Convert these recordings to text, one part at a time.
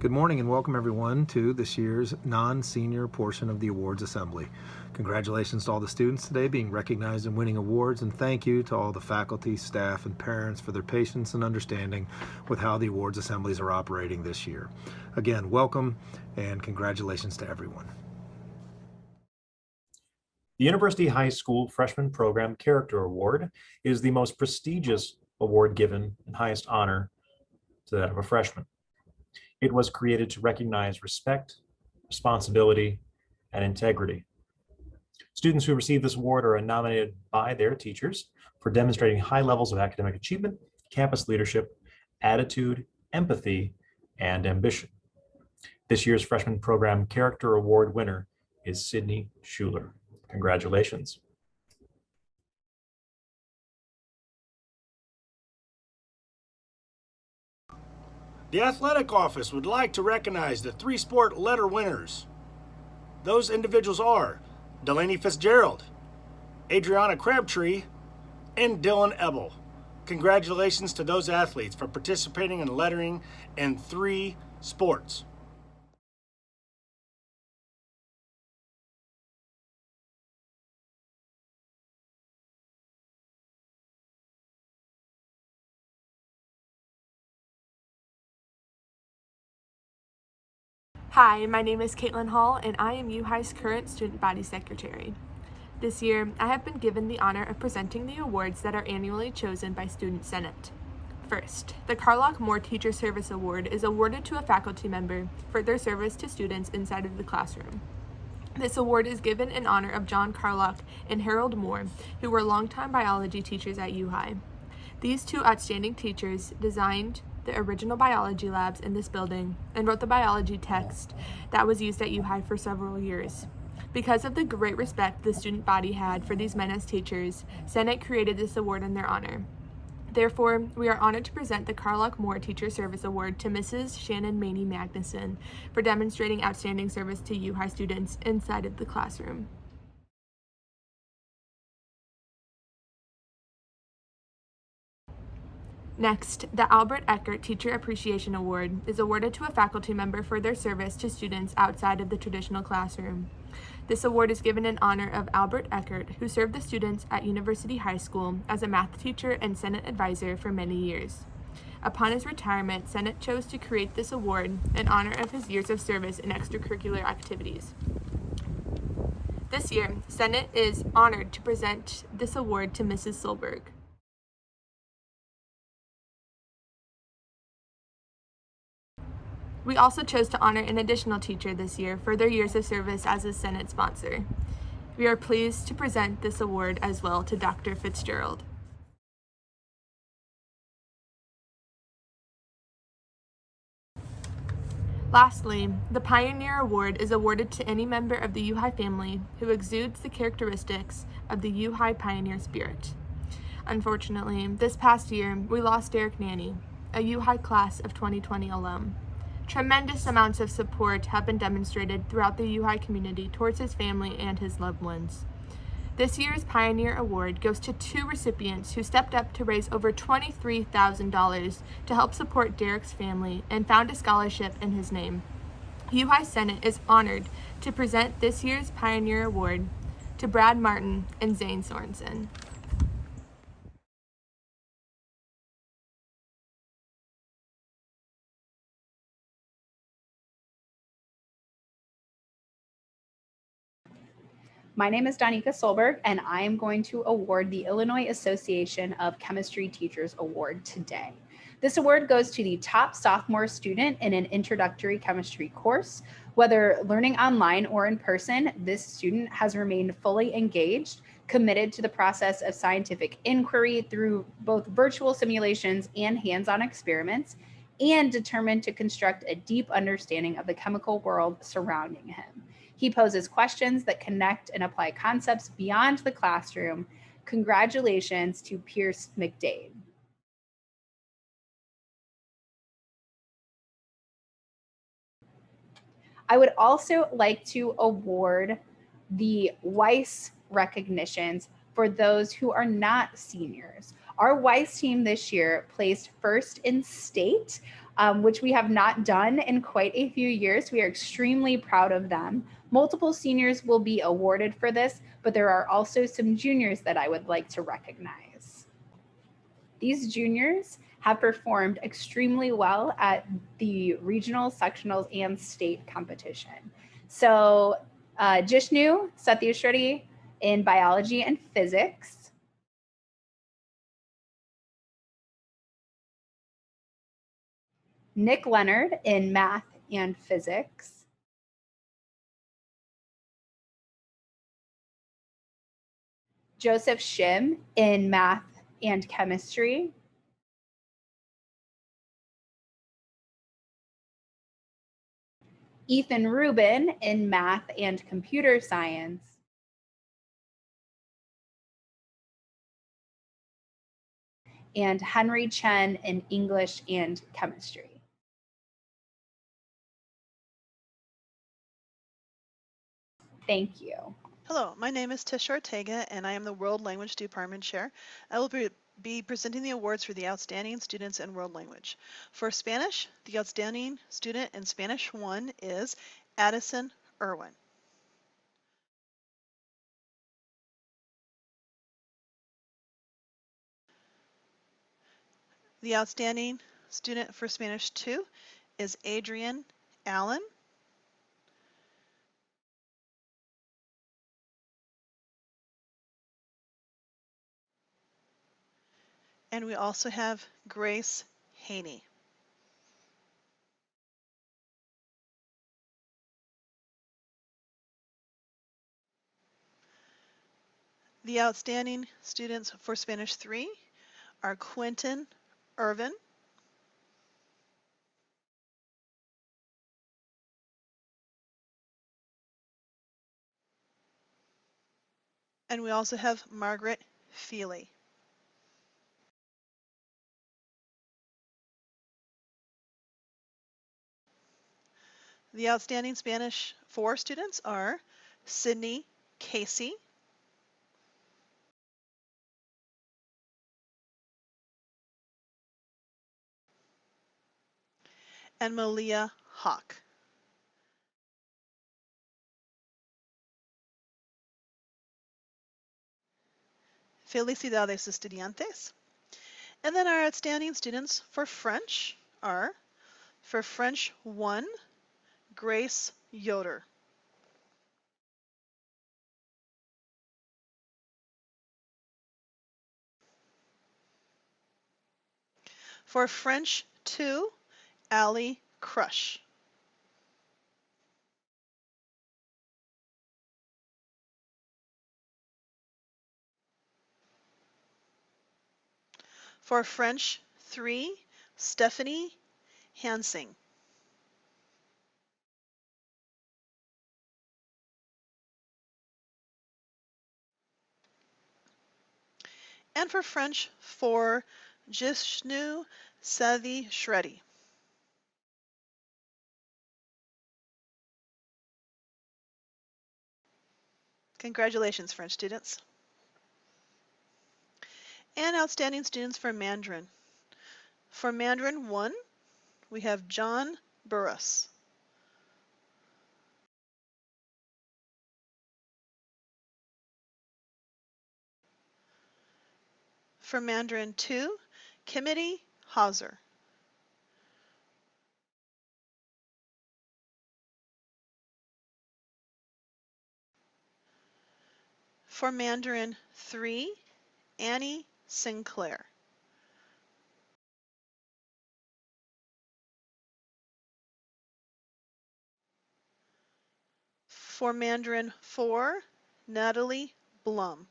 Good morning and welcome everyone to this year's non-senior portion of the awards assembly. Congratulations to all the students today being recognized and winning awards, and thank you to all the faculty, staff, and parents for their patience and understanding with how the awards assemblies are operating this year. Again, welcome and congratulations to everyone. The University High School Freshman Program Character Award is the most prestigious award given and highest honor to that of a freshman. It was created to recognize respect, responsibility, and integrity. Students who receive this award are nominated by their teachers for demonstrating high levels of academic achievement, campus leadership, attitude, empathy, and ambition. This year's Freshman Program Character Award winner is Sydney Schuler. Congratulations. The athletic office would like to recognize the 3 sport letter winners. Those individuals are Delaney Fitzgerald, Adriana Crabtree, and Dylan Ebel. Congratulations to those athletes for participating in lettering in 3 sports. Hi, my name is Caitlin Hall, and I am UHigh's current Student Body Secretary. This year, I have been given the honor of presenting the awards that are annually chosen by Student Senate. First, the Carlock Moore Teacher Service Award is awarded to a faculty member for their service to students inside of the classroom. This award is given in honor of John Carlock and Harold Moore, who were longtime biology teachers at UHigh. These 2 outstanding teachers designed the original biology labs in this building and wrote the biology text that was used at UHigh for several years. Because of the great respect the student body had for these men as teachers, Senate created this award in their honor. Therefore, we are honored to present the Carlock Moore Teacher Service Award to Mrs. Shannon Maney Magnuson for demonstrating outstanding service to UHigh students inside of the classroom. Next, the Albert Eckert Teacher Appreciation Award is awarded to a faculty member for their service to students outside of the traditional classroom. This award is given in honor of Albert Eckert, who served the students at University High School as a math teacher and Senate advisor for many years. Upon his retirement, Senate chose to create this award in honor of his years of service in extracurricular activities. This year, Senate is honored to present this award to Mrs. Solberg. We also chose to honor an additional teacher this year for their years of service as a Senate sponsor. We are pleased to present this award as well to Dr. Fitzgerald. Lastly, the Pioneer Award is awarded to any member of the UHigh family who exudes the characteristics of the UHigh pioneer spirit. Unfortunately, this past year, we lost Derek Nanny, a UHigh class of 2020 alum. Tremendous amounts of support have been demonstrated throughout the UHigh community towards his family and his loved ones. This year's Pioneer Award goes to 2 recipients who stepped up to raise over $23,000 to help support Derek's family and found a scholarship in his name. UHigh Senate is honored to present this year's Pioneer Award to Brad Martin and Zane Sorensen. My name is Danica Solberg, and I am going to award the Illinois Association of Chemistry Teachers Award today. This award goes to the top sophomore student in an introductory chemistry course. Whether learning online or in person, this student has remained fully engaged, committed to the process of scientific inquiry through both virtual simulations and hands-on experiments, and determined to construct a deep understanding of the chemical world surrounding him. He poses questions that connect and apply concepts beyond the classroom. Congratulations to Pierce McDade. I would also like to award the Weiss recognitions for those who are not seniors. Our Weiss team this year placed first in state which we have not done in quite a few years. We are extremely proud of them. Multiple seniors will be awarded for this, but there are also some juniors that I would like to recognize. These juniors have performed extremely well at the regional, sectionals, and state competition. So Jishnu Satyashwari in biology and physics. Nick Leonard in math and physics. Joseph Shim in math and chemistry. Ethan Rubin in math and computer science. And Henry Chen in English and chemistry. Thank you. Hello, my name is Tish Ortega, and I am the World Language Department Chair. I will be presenting the awards for the outstanding students in world language. For Spanish, the outstanding student in Spanish 1 is Addison Irwin. The outstanding student for Spanish 2 is Adrian Allen. And we also have Grace Haney. The outstanding students for Spanish 3 are Quentin Irvin, and we also have Margaret Feely. The outstanding Spanish 4 students are Sydney Casey, and Malia Hawk. Felicidades, estudiantes. And then our outstanding students for French are, for French 1, Grace Yoder. For French 2, Allie Crush. For French 3, Stephanie Hansing. And for French 4, Jishnu Savi Shreddy. Congratulations, French students. And outstanding students for Mandarin. For Mandarin 1, we have John Burris. For Mandarin 2, Kimity Hauser. For Mandarin 3, Annie Sinclair. For Mandarin 4, Natalie Blum.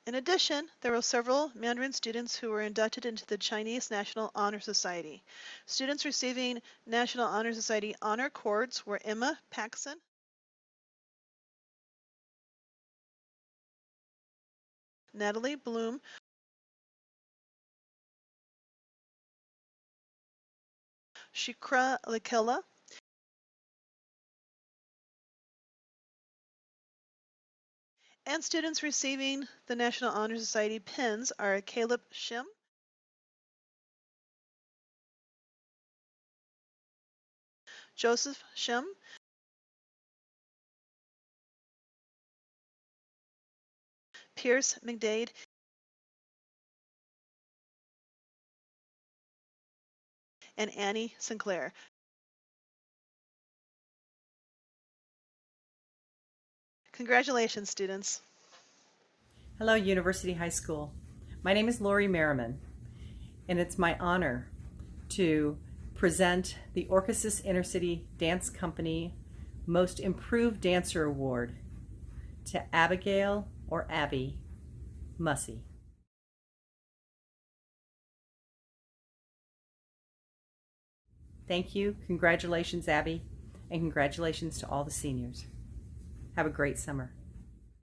In addition, there were several Mandarin students who were inducted into the Chinese National Honor Society. Students receiving National Honor Society honor cords were Emma Paxson, Natalie Bloom, Shikra Lakela, And students receiving the National Honor Society pins are Caleb Shim, Joseph Shim, Pierce McDade, and Annie Sinclair. Congratulations, students. Hello, University High School. My name is Lori Merriman, and it's my honor to present the Orchesis Intercity Dance Company Most Improved Dancer Award to Abigail, or Abby, Mussey. Thank you. Congratulations, Abby, and congratulations to all the seniors. Have a great summer.